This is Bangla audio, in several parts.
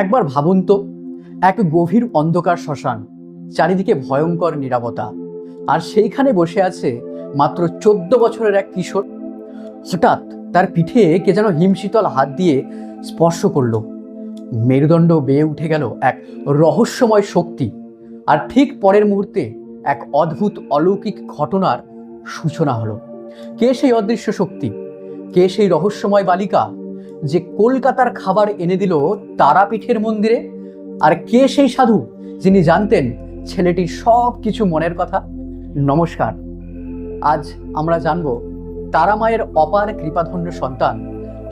একবার ভাবুন তো, এক গভীর অন্ধকার শ্মশান, চারিদিকে ভয়ঙ্কর নীরবতা, আর সেইখানে বসে আছে মাত্র 14 বছরের এক কিশোর। হঠাৎ তার পিঠে কে যেন হিমশীতল হাত দিয়ে স্পর্শ করলো। মেরুদণ্ড বেয়ে উঠে গেল এক রহস্যময় শক্তি, আর ঠিক পরের মুহূর্তে এক অদ্ভুত অলৌকিক ঘটনার সূচনা হলো। কে সেই অদৃশ্য শক্তি? কে সেই রহস্যময় বালিকা যে কলকাতার খাবার এনে দিল তারাপীঠের মন্দিরে? আর কে সেই সাধু যিনি জানতেন ছেলেটির সব কিছু মনের কথা? নমস্কার, আজ আমরা জানব তারামায়ের অপার কৃপাধন্য সন্তান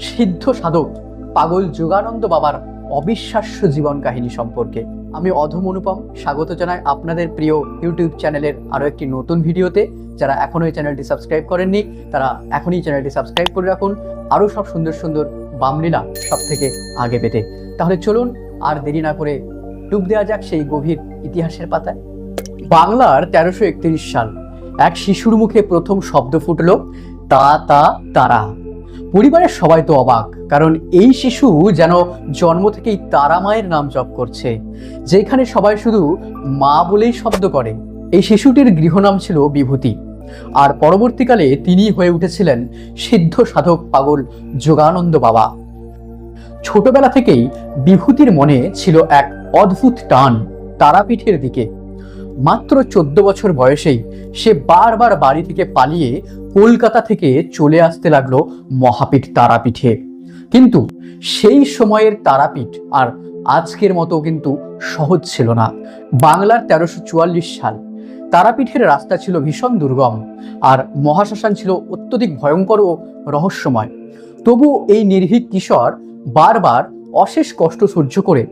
সিদ্ধ সাধক পাগল যোগানন্দ বাবার অবিশ্বাস্য জীবন কাহিনী সম্পর্কে। আমি অধম অনুপম স্বাগত জানাই আপনাদের প্রিয় ইউটিউব চ্যানেলের আরও একটি নতুন ভিডিওতে। যারা এখনও এই চ্যানেলটি সাবস্ক্রাইব করেননি তারা এখনই চ্যানেলটি সাবস্ক্রাইব করে রাখুন, আরও সব সুন্দর সুন্দর বামলীলা সব থেকে আগে পেতে। তাহলে চলুন আর দেরি না করে ডুব দেওয়া যাক সেই গভীর ইতিহাসের পাতায়। বাংলার 1331 সাল এক শিশুর মুখে প্রথম শব্দ ফুটল তারা। পরিবারের সবাই তো অবাক, কারণ এই শিশু যেন জন্ম থেকেই তারা মায়ের নাম জপ করছে, যেখানে সবাই শুধু মা বলেই শব্দ করে। এই শিশুটির গৃহনাম ছিল বিভূতি, আর পরবর্তীকালে তিনি হয়ে উঠেছিলেন সিদ্ধ সাধক পাগল যোগানন্দ বাবা। ছোটবেলা থেকেই বিভূতির মনে ছিল এক অদ্ভুত টান তারাপীঠের দিকে। মাত্র 14 বছর বয়সেই সে বারবার বাড়ি থেকে পালিয়ে কলকাতা থেকে চলে আসতে লাগলো মহাপীঠ তারাপীঠে। কিন্তু সেই সময়ের তারাপীঠ আর আজকের মতো কিন্তু সহজ ছিল না। বাংলার 1344 সাল তারাপীঠের রাস্তা ছিল ভীষণ দুর্গম, আর মহাশ্মশান ছিল অত্যধিক ভয়ঙ্কর ও রহস্যময়। তবু এই নির্ভীক কিশোর বারবার অশেষ কষ্ট সহ্য করে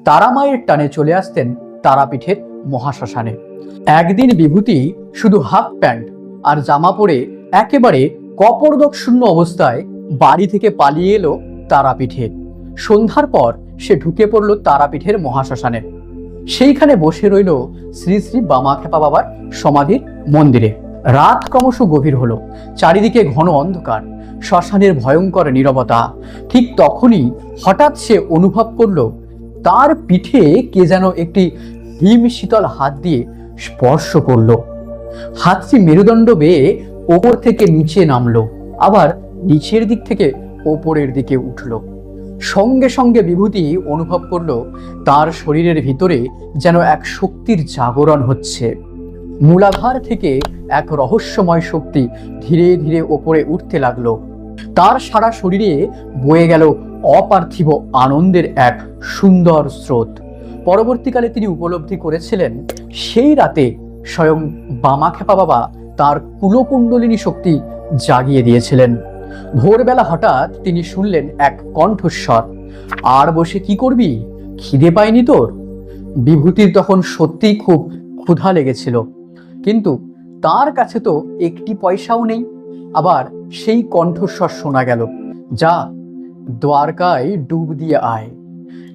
তারামায়ের টানে চলে আসতেন তারাপীঠের মহাশ্মশানে। একদিন বিভূতি শুধু হাফ প্যান্ট আর জামা পরে একেবারে কপর্দক শূন্য অবস্থায় বাড়ি থেকে পালিয়ে এলো তারাপীঠে। সন্ধ্যার পর সে ঢুকে পড়ল তারাপীঠের মহাশ্মশানে। সেইখানে বসে রইল শ্রী শ্রী বামাখ্যাপা বাবার সমাধির মন্দিরে। রাত ক্রমশ গভীর হলো, চারিদিকে ঘন অন্ধকার, শ্মশানের ভয়ঙ্কর নীরবতা। ঠিক তখনই হঠাৎ সে অনুভব করলো তার পিঠে কে যেন একটি হিম শীতল হাত দিয়ে স্পর্শ করলো। হাতটি মেরুদণ্ড বেয়ে ওপর থেকে নিচে নামলো, আবার নিচের দিক থেকে ওপরের দিকে উঠলো। সঙ্গে সঙ্গে বিভূতি অনুভব করলো তার শরীরের ভিতরে যেন এক শক্তির জাগরণ হচ্ছে। মূলাধার থেকে এক রহস্যময় শক্তি ধীরে ধীরে ওপরে উঠতে লাগলো। তার সারা শরীরে বয়ে গেল অপার্থিব আনন্দের এক সুন্দর স্রোত। পরবর্তীকালে তিনি উপলব্ধি করেছিলেন সেই রাতে স্বয়ং বামাখ্যাপা বাবা তার কুলকুণ্ডলিনী শক্তি জাগিয়ে দিয়েছিলেন। ভোরবেলা হঠাৎ তিনি শুনলেন এক কণ্ঠস্বর, আর বসে কি করবি, খিদে পায়নি তোর? বিভূতির তখন সত্যিই খুব ক্ষুধা লেগেছিল, কিন্তু তার কাছে তো একটি পয়সাও নেই। আবার সেই কণ্ঠস্বর শোনা গেল, যা দ্বারকায় ডুব দিয়ে আয়।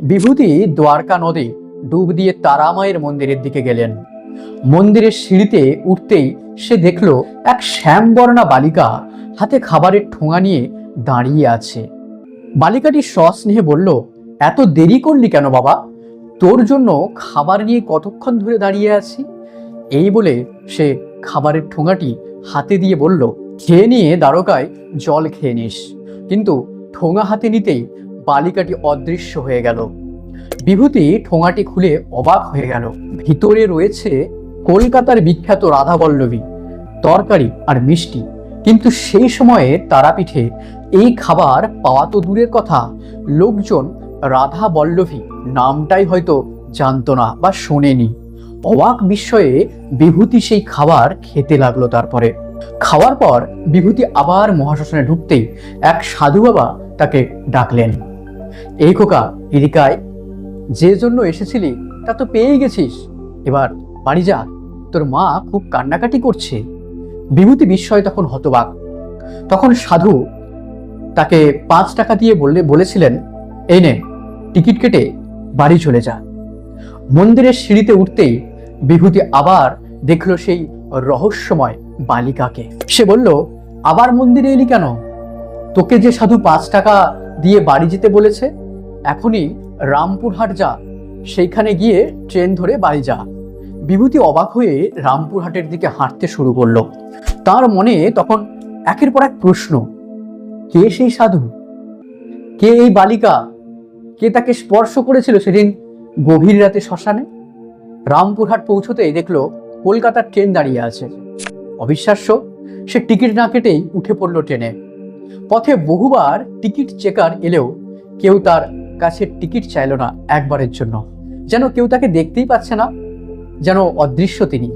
বিভূতি দ্বারকা নদে ডুব দিয়ে তারামায়ের মন্দিরের দিকে গেলেন। মন্দিরের সিঁড়িতে উঠতেই সে দেখল এক শ্যামবর্ণা বালিকা হাতে খাবারের ঠোঙা নিয়ে দাঁড়িয়ে আছে। বালিকাটি সস্নেহে বলল, এত দেরি করলি কেন বাবা? তোর জন্য খাবার নিয়ে কতক্ষণ ধরে দাঁড়িয়ে আছি। এই বলে সে খাবারের ঠোঙাটি হাতে দিয়ে বলল, খেয়ে নিয়ে দ্বারকায় জল খেয়ে নিস। কিন্তু ঠোঙা হাতে নিতেই বালিকাটি অদৃশ্য হয়ে গেল। বিভূতি ঠোঙাটি খুলে অবাক হয়ে গেল। ভিতরে রয়েছে কলকাতার বিখ্যাত রাধা বল্লভী, তরকারি আর মিষ্টি। কিন্তু সেই সময়ে তারাপীঠে এই খাবার পাওয়া তো দূরের কথা, লোকজন রাধা বল্লভী নামটাই হয়তো জানতো না বা শোনেনি। অবাক বিস্ময়ে বিভূতি সেই খাবার খেতে লাগলো। তারপরে খাওয়ার পর বিভূতি আবার মহাশ্মশানে ঢুকতেই এক সাধু বাবা তাকে ডাকলেন, এই খোকা, এদিকায়, যে জন্য এসেছিলি তা তো পেয়েই গেছিস, এবার বাড়ি যা, তোর মা খুব কান্নাকাটি করছে। বিভূতি বিস্ময়ে তখন হতবাক। তখন সাধু তাকে 5 টাকা দিয়ে বলেছিলেন, এই নে, টিকিট কেটে বাড়ি চলে যা। মন্দিরের সিঁড়িতে উঠতেই বিভূতি আবার দেখল সেই রহস্যময় বালিকাকে। সে বলল, আবার মন্দিরে এলি কেন? তোকে যে সাধু 5 টাকা দিয়ে বাড়ি যেতে বলেছে, এখনই রামপুরহাট যা, সেইখানে গিয়ে ট্রেন ধরে বাড়ি যা। বিভূতি অবাক হয়ে রামপুরহাটের দিকে হাঁটতে শুরু করলো। তার মনে তখন একের পর এক প্রশ্ন, কে সেই সাধু, কে এই বালিকা, কে তাকে স্পর্শ করেছিল সেদিন গভীর রাতে শ্মশানে? রামপুরহাট পৌঁছতেই দেখলো কলকাতার ট্রেন দাঁড়িয়ে আছে। অবিশ্বাস্য, সে টিকিট না কেটেই উঠে পড়লো ট্রেনে। পথে বহুবার টিকিট চেকার এলেও কেউ তার কাছে টিকিট চাইল না একবারের জন্য, যেন কেউ তাকে দেখতেই পাচ্ছে না, যেন অদৃশ্য তিনি।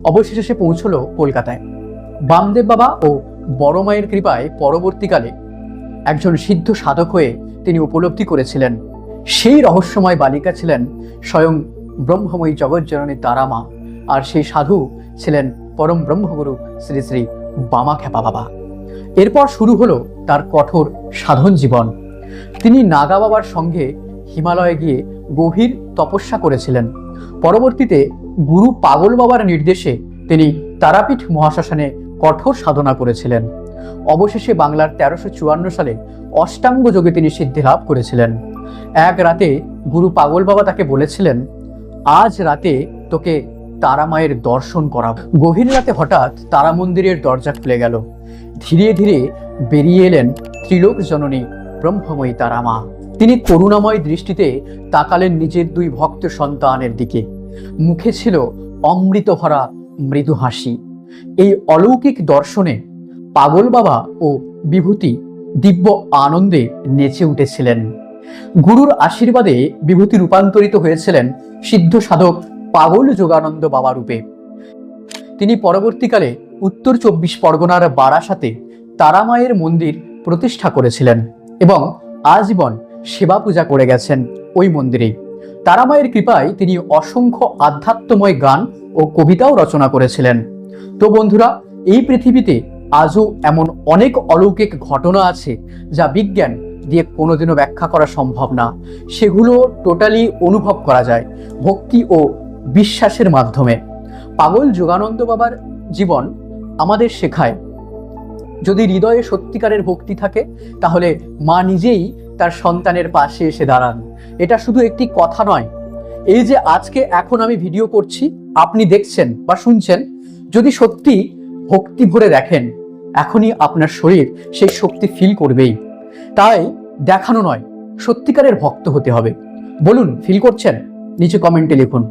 অবশেষে সে পৌঁছলো কলকাতায়। বামদেব বাবা ও বড় মায়ের কৃপায় পরবর্তীকালে একজন সিদ্ধ সাধক হয়ে তিনি উপলব্ধি করেছিলেন সেই রহস্যময় বালিকা ছিলেন স্বয়ং ব্রহ্মময়ী জগৎজননী তারা মা, আর সেই সাধু ছিলেন পরম ব্রহ্মগুরু শ্রী শ্রী বামাখ্যাপা বাবা। এরপর শুরু হলো তার কঠোর সাধন জীবন। তিনি নাগা বাবার সঙ্গে হিমালয়ে গিয়ে গভীর তপস্যা করেছিলেন। পরবর্তীতে গুরু পাগল বাবার নির্দেশে তিনি তারাপীঠ মহাশ্মশানে কঠোর সাধনা করেছিলেন। অবশেষে বাংলার 1354 সালে অষ্টাঙ্গ যোগে তিনি সিদ্ধি লাভ করেছিলেন। এক রাতে গুরু পাগল বাবা তাকে বলেছিলেন, আজ রাতে তোকে তারা মায়ের দর্শন করাবো। গভীর রাতে হঠাৎ তারা মন্দিরের দরজা খুলে গেল। ধীরে ধীরে বেরিয়ে এলেন ত্রিলোক জননী ব্রহ্মময়ী তারা মা। তিনি করুণাময় দৃষ্টিতে তাকালেন নিজের দুই ভক্ত সন্তানের দিকে। মুখে ছিল অমৃত ভরা মৃদু হাসি। এই অলৌকিক দর্শনে পাগল বাবা ও বিভূতি দিব্য আনন্দে নেচে উঠেছিলেন। গুরুর আশীর্বাদে বিভূতি রূপান্তরিত হয়েছিলেন সিদ্ধ সাধক পাগল যোগানন্দ বাবা রূপে। তিনি পরবর্তীকালে উত্তর 24 পরগনার বারাসাতে তারা মায়ের মন্দির প্রতিষ্ঠা করেছিলেন এবং আজীবন সেবা পূজা করে গেছেন ওই মন্দিরেই। তারা মায়ের কৃপায় তিনি অসংখ্য আধ্যাত্মময় গান ও কবিতাও রচনা করেছিলেন। তো বন্ধুরা, এই পৃথিবীতে আজও এমন অনেক অলৌকিক ঘটনা আছে যা বিজ্ঞান দিয়ে কোনোদিনও ব্যাখ্যা করা সম্ভব না। সেগুলো টোটালি অনুভব করা যায় ভক্তি ও বিশ্বাসের মাধ্যমে। পাগল যোগানন্দ বাবার জীবন আমাদের শেখায়, যদি হৃদয়ে সত্যিকারের ভক্তি থাকে তাহলে মা নিজেই তার সন্তানের পাশে এসে দাঁড়ান। এটা শুধু একটি কথা নয়। এই যে আজকে এখন আমি ভিডিও করছি, আপনি দেখছেন বা শুনছেন, যদি সত্যি ভক্তি ভরে দেখেন, এখনই আপনার শরীর সেই শক্তি ফিল করবেই। তাই দেখানো নয়, সত্যিকারের ভক্ত হতে হবে। বলুন, ফিল করছেন? নিচে কমেন্টে লিখুন।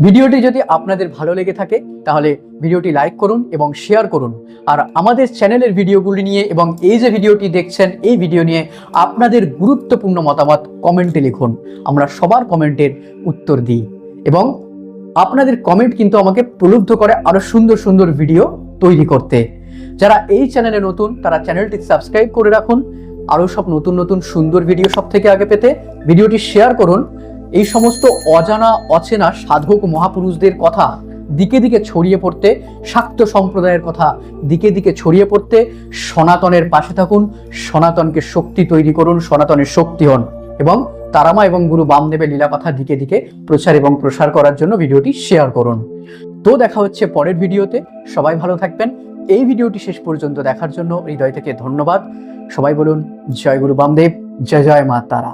ভিডিওটি যদি আপনাদের ভালো লেগে থাকে তাহলে ভিডিওটি লাইক করুন এবং শেয়ার করুন। আর আমাদের চ্যানেলের ভিডিওগুলি নিয়ে এবং এই যে ভিডিওটি দেখছেন এই ভিডিও নিয়ে আপনাদের গুরুত্বপূর্ণ মতামত কমেন্টে লিখুন। আমরা সবার কমেন্টের উত্তর দিই এবং আপনাদের কমেন্ট কিন্তু আমাকে প্রলুব্ধ করে আরো সুন্দর সুন্দর ভিডিও তৈরি করতে। যারা এই চ্যানেলে নতুন তারা চ্যানেলটি সাবস্ক্রাইব করে রাখুন। আরো সব নতুন নতুন সুন্দর ভিডিও সব থেকে আগে পেতে ভিডিওটি শেয়ার করুন। এই সমস্ত অজানা অচেনা সাধক মহাপুরুষদের কথা দিকে দিকে ছড়িয়ে পড়তে, শাক্ত সম্প্রদায়ের কথা দিকে দিকে ছড়িয়ে পড়তে সনাতনের পাশে থাকুন। সনাতনকে শক্তি তৈরি করুন, সনাতনের শক্তি হন এবং তারামা এবং গুরু বামদেবের লীলা কথা দিকে দিকে প্রচার এবং প্রসার করার জন্য ভিডিওটি শেয়ার করুন। তো দেখা হচ্ছে পরের ভিডিওতে। সবাই ভালো থাকবেন। এই ভিডিওটি শেষ পর্যন্ত দেখার জন্য হৃদয় থেকে ধন্যবাদ। সবাই বলুন জয় গুরু বামদেব, জয় জয় মা তারা।